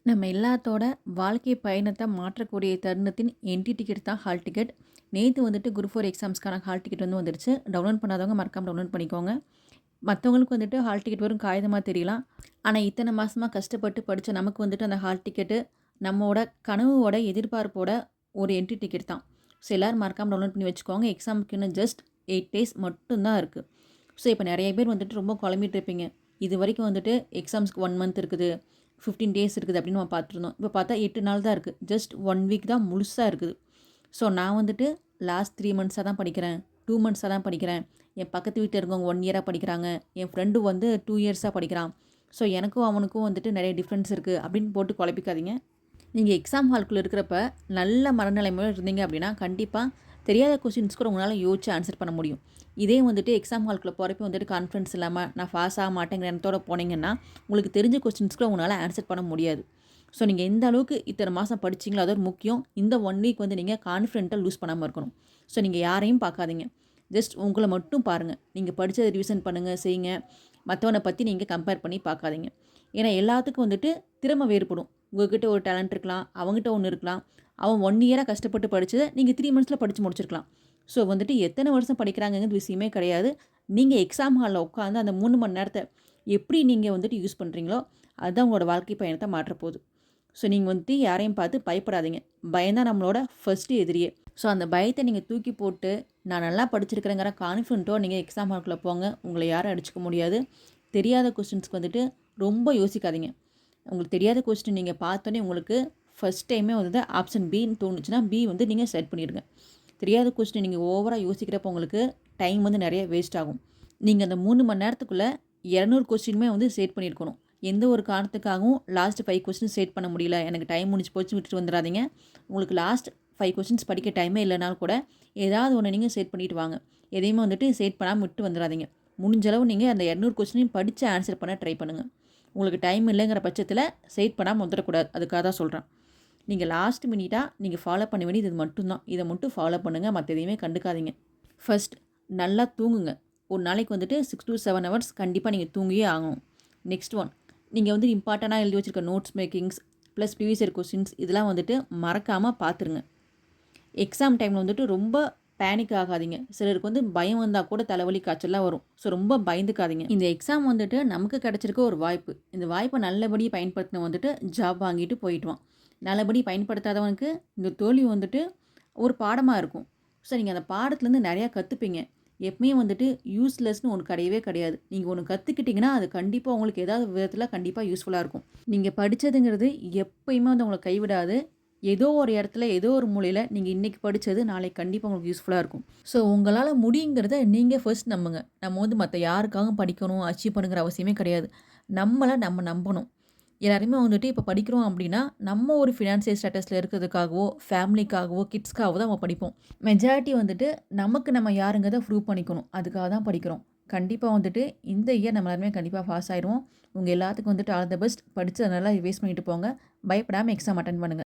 நம்ம எல்லாத்தோட வாழ்க்கை பயணத்தை மாற்றக்கூடிய தருணத்தின் என்ட்ரி டிக்கெட் தான் ஹால் டிக்கெட். நேற்று வந்துட்டு குரூப் 4 எக்ஸாம்ஸ்க்கான ஹால் டிக்கெட் வந்துருச்சு. டவுன்லோட் பண்ணாதவங்க மறக்காம டவுன்லோட் பண்ணிக்கோங்க. மற்றவங்களுக்கு வந்துட்டு ஹால் டிக்கெட் வெறும் காகிதமாக தெரியலாம். ஆனால் இத்தனை மாதமாக கஷ்டப்பட்டு படித்த நமக்கு வந்துட்டு அந்த ஹால் டிக்கெட்டு நம்மோட கனவோட எதிர்பார்ப்போட ஒரு என்ட்ரி டிக்கெட் தான். ஸோ எல்லோரும் மறக்காமல் டவுன்லோட் பண்ணி வச்சுக்கோங்க. எக்ஸாமுக்கு இன்னும் ஜஸ்ட் 8 டேஸ் மட்டும்தான் இருக்குது. ஸோ இப்போ நிறைய பேர் வந்துட்டு ரொம்ப குழம்பிட்டு இருப்பீங்க. இது வரைக்கும் வந்துட்டு எக்ஸாம்ஸ்க்கு 1 மந்த் இருக்குது, 15 டேஸ் இருக்குது அப்படின்னு நம்ம பார்த்துருந்தோம். இப்போ பார்த்தா 8 நாள் தான் இருக்குது. ஜஸ்ட் 1 வீக் தான் முழுசாக இருக்குது. ஸோ நான் வந்துட்டு லாஸ்ட் 3 மந்த்ஸாக தான் படிக்கிறேன், 2 மந்த்ஸாக தான் படிக்கிறேன். என் பக்கத்து வீட்டில் இருக்கவங்க 1 இயராக படிக்கிறாங்க. என் ஃப்ரெண்டு வந்து 2 இயர்ஸாக படிக்கிறான். ஸோ எனக்கும் அவனுக்கும் வந்துட்டு நிறைய டிஃப்ரென்ஸ் இருக்குது அப்படின்னு போட்டு குழப்பிக்காதீங்க. நீங்கள் எக்ஸாம் ஹால்குள்ளே இருக்கிறப்ப நல்ல மனநிலைமையில் இருந்தீங்க அப்படின்னா கண்டிப்பாக தெரியாத கொஸ்டின்ஸ் கூட உங்களால் யோசிச்சு ஆன்சர் பண்ண முடியும். இதே வந்துட்டு எக்ஸாம் ஹால்குள்ளே போகிறப்ப வந்துட்டு கான்ஃபிடன்ஸ் இல்லாமல் நான் பாஸ் ஆக மாட்டேங்கிற எண்ணத்தோட போனீங்கன்னா உங்களுக்கு தெரிஞ்ச கொஸ்டின்ஸ் கூட உங்களால் ஆன்சர் பண்ண முடியாது. ஸோ நீங்கள் எந்த அளவுக்கு இத்தனை மாதம் படிச்சிங்களோ அது ஒரு முக்கியம். இந்த 1 வீக் வந்து நீங்கள் கான்ஃபிடென்ட்டாக லூஸ் பண்ணாமல் இருக்கணும். ஸோ நீங்கள் யாரையும் பார்க்காதீங்க, ஜஸ்ட் உங்களை மட்டும் பாருங்கள். நீங்கள் படித்ததை ரிவிஷன் பண்ணுங்கள், செய்யுங்க. மற்றவனை பற்றி நீங்கள் கம்பேர் பண்ணி பார்க்காதீங்க. ஏன்னா எல்லாத்துக்கும் வந்துட்டு திறமை வேறுபடும். உங்கள்கிட்ட ஒரு டேலண்ட் இருக்கலாம், அவங்ககிட்ட ஒன்று இருக்கலாம். அவன் 1 இயராக கஷ்டப்பட்டு படித்ததை நீங்கள் 3 மந்த்ஸில் படித்து முடிச்சிருக்கலாம். ஸோ வந்துட்டு எத்தனை வருஷம் படிக்கிறாங்கங்கிறது விஷயமே கிடையாது. நீங்கள் எக்ஸாம் ஹாலில் உட்காந்து அந்த 3 மணி நேரத்தை எப்படி நீங்கள் வந்துட்டு யூஸ் பண்ணுறீங்களோ அதுதான் உங்களோட வாழ்க்கை பயணத்தை மாற்றப்போகுது. ஸோ நீங்கள் வந்துட்டு யாரையும் பார்த்து பயப்படாதீங்க. பயம்தான் நம்மளோட ஃபஸ்ட்டு எதிரியே. ஸோ அந்த பயத்தை நீங்கள் தூக்கி போட்டு நான் நல்லா படிச்சிருக்கிறேங்கிற கான்ஃபிடென்ட்டோ நீங்கள் எக்ஸாம் ஹால்குள்ளே போங்க. உங்களை யாரும் அடிச்சுக்க முடியாது. தெரியாத கொஸ்டின்ஸ்க்கு வந்துட்டு ரொம்ப யோசிக்காதீங்க. உங்களுக்கு தெரியாத கொஸ்டின் நீங்கள் பார்த்தோன்னே உங்களுக்கு ஃபஸ்ட் டைமே வந்து ஆப்ஷன் பின்னு தோணுச்சுன்னா பி வந்து நீங்கள் செட் பண்ணிடுங்க. தெரியாத கொஸ்டின் நீங்கள் ஓவராக யோசிக்கிறப்போ உங்களுக்கு டைம் வந்து நிறைய வேஸ்ட் ஆகும். நீங்கள் அந்த 3 மணி நேரத்துக்குள்ளே 200 கொஸ்டினுமே வந்து செட் பண்ணியிருக்கணும். எந்த ஒரு காரணத்துக்காகவும் லாஸ்ட் 5 கொஸ்டின் செட் பண்ண முடியல, எனக்கு டைம் முடிஞ்சு போச்சு விட்டுட்டு வந்துடாதீங்க. உங்களுக்கு லாஸ்ட் 5 கொஸ்டின்ஸ் படிக்க டைமே இல்லைனாலும் கூட ஏதாவது ஒன்று நீங்கள் செட் பண்ணிவிட்டு வாங்க. எதையுமே வந்துட்டு செட் பண்ணாமல் விட்டு வந்துடாதீங்க. முடிஞ்சளவு நீங்கள் அந்த 200 கொஸ்டினையும் படித்து ஆன்சர் பண்ண ட்ரை பண்ணுங்கள். உங்களுக்கு டைம் இல்லைங்கிற பட்சத்தில் செட் பண்ணாமல் வந்துடக்கூடாது. அதுக்காக தான் சொல்கிறேன். நீங்கள் லாஸ்ட் மினிட்டாக நீங்கள் ஃபாலோ பண்ண வேண்டியது இது மட்டும்தான். இதை மட்டும் ஃபாலோ பண்ணுங்கள், மற்ற எதையுமே கண்டுக்காதீங்க. ஃபர்ஸ்ட் நல்லா தூங்குங்க. ஒரு நாளைக்கு வந்துட்டு 6 to 7 ஹவர்ஸ் கண்டிப்பாக நீங்கள் தூங்கியே ஆகணும். நெக்ஸ்ட் ஒன், நீங்கள் வந்து இம்பார்ட்டண்ட்டாக எழுதி வச்சுருக்க notes makings plus previous year questions இதெல்லாம் வந்துட்டு மறக்காமல் பார்த்துருங்க. எக்ஸாம் டைமில் வந்துட்டு ரொம்ப பேனிக் ஆகாதீங்க. சிலருக்கு வந்து பயம் வந்தால் கூட தலைவலி காய்ச்சல்லாம் வரும். ஸோ ரொம்ப பயந்துக்காதீங்க. இந்த எக்ஸாம் வந்துட்டு நமக்கு கிடச்சிருக்க ஒரு வாய்ப்பு. இந்த வாய்ப்பை நல்லபடியாக பயன்படுத்தின வந்துட்டு ஜாப் வாங்கிட்டு போயிட்டுவான். நல்லபடி பயன்படுத்தாதவனுக்கு இந்த தோல்வி வந்துட்டு ஒரு பாடமாக இருக்கும். ஸோ நீங்கள் அந்த பாடத்துலேருந்து நிறையா கற்றுப்பீங்க. எப்பவுமே வந்துட்டு யூஸ்லெஸ்னு ஒன்று கிடையவே கிடையாது. நீங்கள் ஒன்று கற்றுக்கிட்டிங்கன்னா அது கண்டிப்பாக உங்களுக்கு ஏதாவது விதத்தில் கண்டிப்பாக யூஸ்ஃபுல்லாக இருக்கும். நீங்கள் படித்ததுங்கிறது எப்பயுமே வந்து உங்களை கைவிடாது. ஏதோ ஒரு இடத்துல ஏதோ ஒரு மூலையில் நீங்கள் இன்றைக்கி படித்தது நாளைக்கு கண்டிப்பாக உங்களுக்கு யூஸ்ஃபுல்லாக இருக்கும். ஸோ உங்களால் முடியுங்கிறத நீங்கள் ஃபர்ஸ்ட் நம்புங்க. நம்ம வந்து மற்ற யாருக்காகவும் படிக்கணும் அச்சீவ் பண்ணுங்கிற அவசியமே கிடையாது. நம்மளை நம்ம நம்பணும். எல்லாருமே வந்துட்டு இப்போ படிக்கிறோம் அப்படின்னா நம்ம ஒரு ஃபினான்சியல் ஸ்டேட்டஸில் இருக்கிறதுக்காகவோ ஃபேமிலிக்காகவோ கிட்ஸ்க்காகவோ தான் நம்ம படிப்போம். மெஜாரிட்டி வந்துட்டு நமக்கு நம்ம யாருங்கிறத ப்ரூவ் பண்ணிக்கணும். அதுக்காக தான் படிக்கிறோம். கண்டிப்பாக வந்துட்டு இந்த இயர் நம்ம எல்லாருமே கண்டிப்பாக பாஸ் ஆயிடுவோம். உங்கள் எல்லாத்துக்கும் வந்துட்டு ஆல் த பெஸ்ட். படித்து நல்லா வேஸ்ட் பண்ணிட்டு போங்க. பயப்படாமல் எக்ஸாம் அட்டன் பண்ணுங்கள்.